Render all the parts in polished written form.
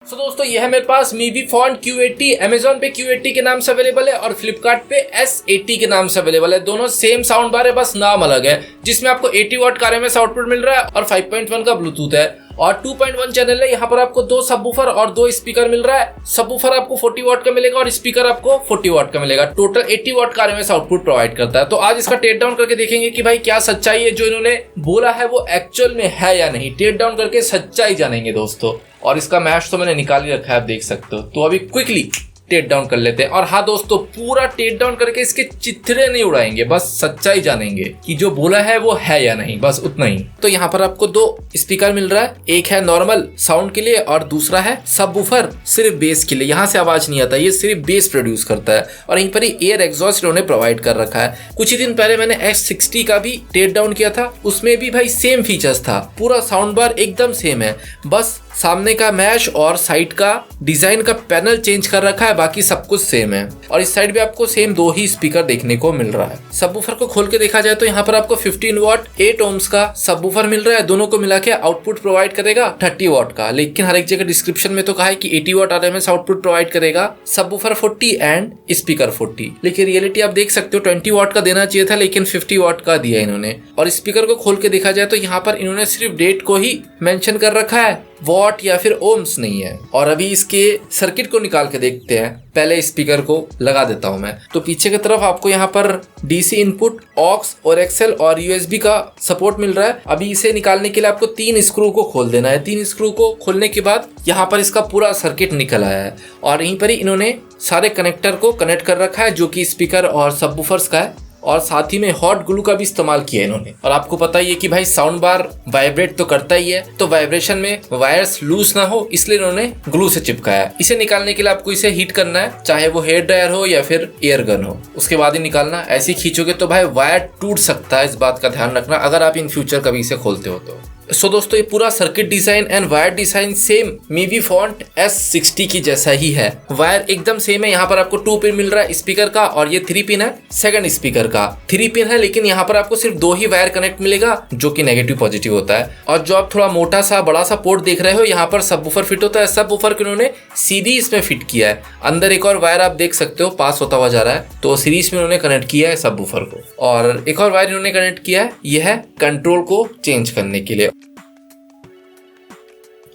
दोस्तों यह है मेरे पास मीवी फॉन्ट Q80। Amazon पे Q80 के नाम से अवेलेबल है और फ्लिपकार्ट पे S80 के नाम से अवेलेबल है। दोनों सेम साउंड बार है, बस नाम अलग है। जिसमें आपको 80 वाट का RMS आउटपुट मिल रहा है और 5.1 का ब्लूटूथ है और 2.1 चैनल है। यहाँ पर आपको 2 सबवूफर और 2 स्पीकर मिल रहा है। सबवूफर आपको 40 वाट का मिलेगा और स्पीकर आपको 40 वाट का मिलेगा। टोटल 80 वाट का RMS आउटपुट प्रोवाइड करता है। तो आज इसका टेक डाउन करके देखेंगे कि भाई क्या सच्चाई है, जो इन्होंने बोला है वो एक्चुअल में है या नहीं। टेक डाउन करके सच्चाई जानेंगे दोस्तों। और इसका मैश तो मैंने निकाल ही रखा है, आप देख सकते हो। तो अभी क्विकली टेक डाउन कर लेते हैं। और हाँ दोस्तों, पूरा टेक डाउन करके इसके चित्रे नहीं उड़ाएंगे, बस सच्चाई जानेंगे कि जो बोला है वो है या नहीं, बस उतना ही। तो यहाँ पर आपको 2 स्पीकर मिल रहा है, एक है नॉर्मल साउंड के लिए और दूसरा है सबवूफर सिर्फ बेस के लिए। यहाँ से आवाज नहीं आता, ये सिर्फ बेस प्रोड्यूस करता है। और यहीं पर ही एयर एग्जॉस्ट इन्होंने प्रोवाइड कर रखा है। कुछ ही दिन पहले मैंने S60 का भी टेक डाउन किया था, उसमें भी भाई सेम फीचर्स था। पूरा साउंड बार एकदम सेम है, बस सामने का मैश और साइड का डिजाइन का पैनल चेंज कर रखा है, बाकी सब कुछ सेम है। और इस साइड भी आपको सेम 2 ही स्पीकर देखने को मिल रहा है। सबवूफर को खोल के देखा जाए तो यहाँ पर आपको 15 वाट 8 ohms का सबवूफर मिल रहा है। दोनों को मिला के आउटपुट प्रोवाइड करेगा 30 वाट का। लेकिन हर एक जगह डिस्क्रिप्शन में तो कहा है कि 80 वाट RMS आउटपुट प्रोवाइड करेगा, सबवूफर 40 एंड स्पीकर 40। लेकिन रियलिटी आप देख सकते हो 20 वाट का देना चाहिए था, लेकिन 50 वाट का दिया इन्होंने। और स्पीकर को खोल के देखा जाए तो यहाँ पर इन्होंने सिर्फ डेट को ही मेंशन कर रखा है, वॉट या फिर ओम्स नहीं है। और अभी इसके सर्किट को निकाल के देखते हैं। पहले स्पीकर को लगा देता हूं मैं। तो पीछे की तरफ आपको यहाँ पर DC इनपुट, ऑक्स और XL और USB का सपोर्ट मिल रहा है। अभी इसे निकालने के लिए आपको 3 स्क्रू को खोल देना है। 3 स्क्रू को खोलने के बाद यहाँ पर इसका पूरा सर्किट निकल आया है और यहीं पर ही इन्होंने सारे कनेक्टर को कनेक्ट कर रखा है, जो कि स्पीकर और सबवूफर्स का है। और साथ ही में हॉट ग्लू का भी इस्तेमाल किया इन्होंने। और आपको पता ही है कि भाई साउंड बार वाइब्रेट तो करता ही है, तो वाइब्रेशन में वायर्स लूज ना हो इसलिए इन्होंने ग्लू से चिपकाया है। इसे निकालने के लिए आपको इसे हीट करना है, चाहे वो हेयर ड्रायर हो या फिर एयर गन हो, उसके बाद ही निकालना। ऐसे ही खींचोगे तो भाई वायर टूट सकता है, इस बात का ध्यान रखना अगर आप इन फ्यूचर कभी इसे खोलते हो तो। दोस्तों ये पूरा circuit design and wire design same Mivi font S60 की जैसा ही है। वायर एकदम सेम है। यहाँ पर आपको 2 पिन मिल रहा है स्पीकर का और ये 3 पिन है सेकंड स्पीकर का। 3 पिन है, लेकिन यहाँ पर आपको सिर्फ 2 ही वायर कनेक्ट मिलेगा, जो कि नेगेटिव पॉजिटिव होता है। और जो आप थोड़ा मोटा सा बड़ा सा पोर्ट देख रहे हो, यहाँ पर सबवूफर फिट होता है। सबवूफर को इन्होंने सीरीज में फिट किया है। अंदर एक और वायर आप देख सकते हो पास होता हुआ जा रहा है, तो सीरीज में उन्होंने कनेक्ट किया है सबवूफर को। और एक और वायर इन्होंने कनेक्ट किया है, यह है कंट्रोल को चेंज करने के लिए।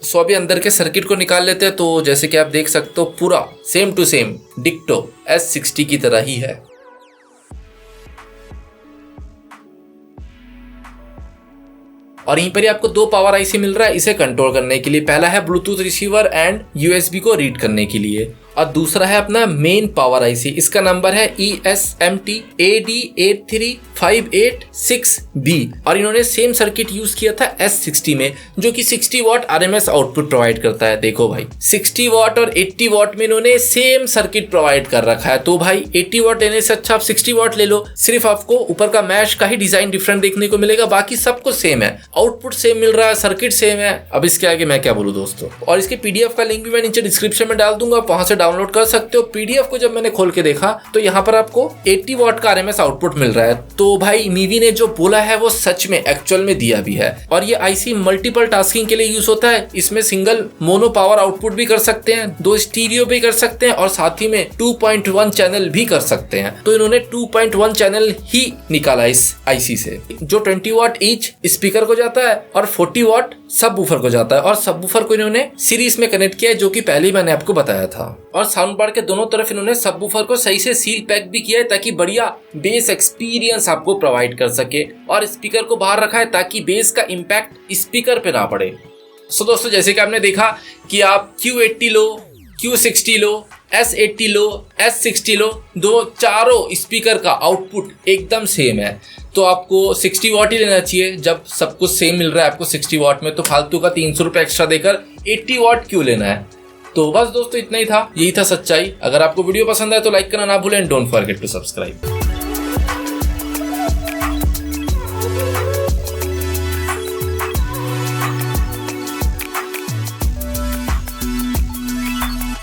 सो अभी अंदर के सर्किट को निकाल लेते हैं। तो जैसे कि आप देख सकते हो पूरा सेम टू सेम डिक्टो S60 की तरह ही है। और यहीं पर ही आपको 2 पावर IC मिल रहा है इसे कंट्रोल करने के लिए। पहला है ब्लूटूथ रिसीवर एंड USB को रीड करने के लिए, और दूसरा है अपना मेन पावर IC। इसका नंबर है ESMT AD83586B। और इन्होंने सेम सर्किट यूज किया था S60 में, जो कि 60 वाट RMS आउटपुट प्रोवाइड करता है। देखो भाई 60 वाट और 80 वाट में इन्होंने सेम सर्किट प्रोवाइड कर रखा है। तो भाई 80 वाट लेने से अच्छा आप 60 वाट ले लो। सिर्फ आपको ऊपर का मैश का ही डिजाइन डिफरेंट देखने को मिलेगा, बाकी सब कुछ सेम है। आउटपुट सेम मिल रहा है, सर्किट सेम है। अब इसके आगे मैं क्या बोलूं दोस्तों। और इसके PDF का लिंक भी मैं नीचे डिस्क्रिप्शन में डाल दूंगा, आप वहां से डाउनलोड कर सकते हो। PDF को जब मैंने खोल के देखा तो यहाँ पर आपको 80 वाट का RMS आउटपुट मिल रहा है। तो भाई मीवी ने जो बोला है वो सच में एक्चुअल में दिया भी है। और ये IC मल्टीपल टास्किंग के लिए यूज होता है। इसमें सिंगल मोनो पावर आउटपुट भी कर सकते हैं, 2 स्टीरियो भी कर सकते हैं और साथ ही में 2.1 चैनल भी कर सकते हैं। तो इन्होंने 2.1 चैनल ही निकाला इस IC से, जो 20 वाट ईच स्पीकर को जाता है और 40 वाट सबवूफर को जाता है। और सबवूफर को इन्होंने सीरीज में कनेक्ट किया है, जो कि पहले ही मैंने आपको बताया था। और साउंड बार के दोनों तरफ इन्होंने सबवूफर को सही से सील पैक भी किया है, ताकि बढ़िया बेस एक्सपीरियंस आपको प्रोवाइड कर सके। और स्पीकर को बाहर रखा है ताकि बेस का इम्पैक्ट स्पीकर पे ना पड़े। सो दोस्तों जैसे कि आपने देखा कि आप Q80 लो, Q60 लो, S80 लो, S60 लो, चारों स्पीकर का आउटपुट एकदम सेम है। तो आपको 60 वाट ही लेना चाहिए। जब सब कुछ सेम मिल रहा है आपको 60 वाट में, तो फालतू का 300 रुपये एक्स्ट्रा देकर 80 वाट क्यों लेना है। तो बस दोस्तों इतना ही था, यही था सच्चाई। अगर आपको वीडियो पसंद आए तो लाइक करना ना भूलें, डोंट फॉरगेट टू सब्सक्राइब।